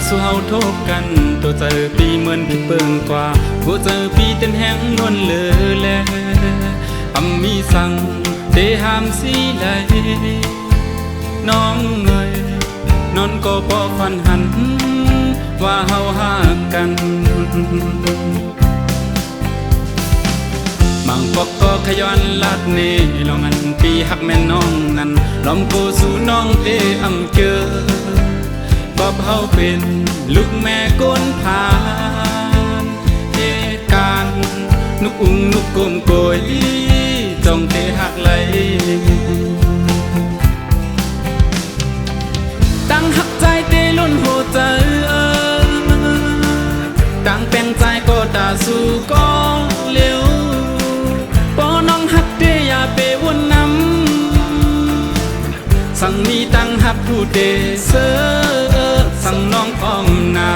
สู่เฮาทบกันตัวเจอปีเหมือนที่เปิงกว่าหัวเจอปีเต้นแห้งนวลเลอแลมีสั่งเตหามสีไหลน้องเอ่ยนอนก็พอฝันหันว่าเฮาหากันบางปอกก็ขย้อนลัดเน่ลองอันปีหักแม่น้องนั้นลอมโกสู่น้องเตอำเจอก็เฮาเป็นลูกแม่ก้นผานเหตุการณ์นุกอุ้งนุกกลมโกยจงเตหักไหลตั้งหักใจเตล้นหัวใจตั้งแปลงใจก็ตาสู่กองเลี้ยวปอน้องหักเตอย่าไปวนน้ำสั่งมีตั้งหักผู้เตเสอสั่งน้องอ้อมนา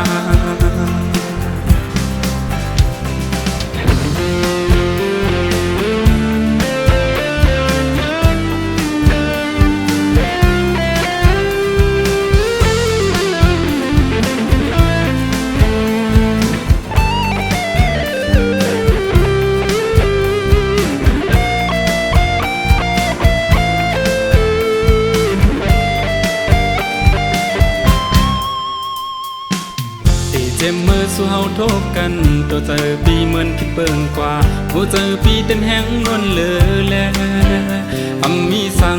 เจ็บมือสู่เฮาทบกันตัวเจอปีเหมือนที่เปิงกว่าหัวเจอปีเต้นแห้งนวลเลอแลมีสั่ง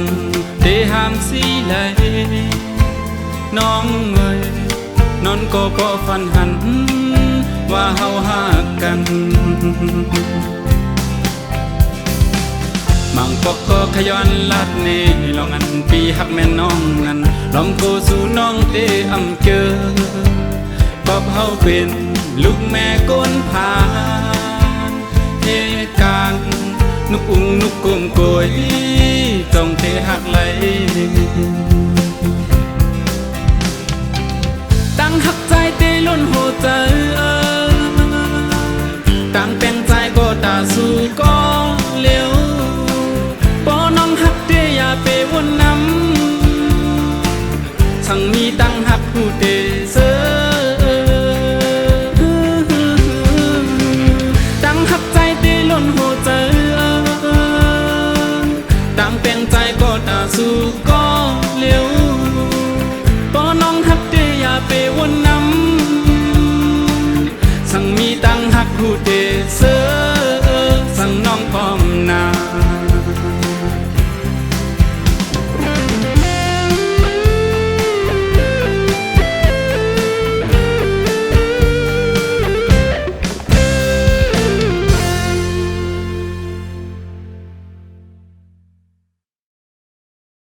เตหามสีไหลน้องเอ่ยนอนก็พอฝันหันว่าเฮาหากันบางปอกก็ขย้อนลัดเน่ลองอันปีหักแม่น้องนั้นลองโกสู่น้องเตอำเจอก็เฮาเป็นลูกแม่ก้นผานเหตุการณ์นุกอุ้งนุกกลมโกยจงเทหักไหล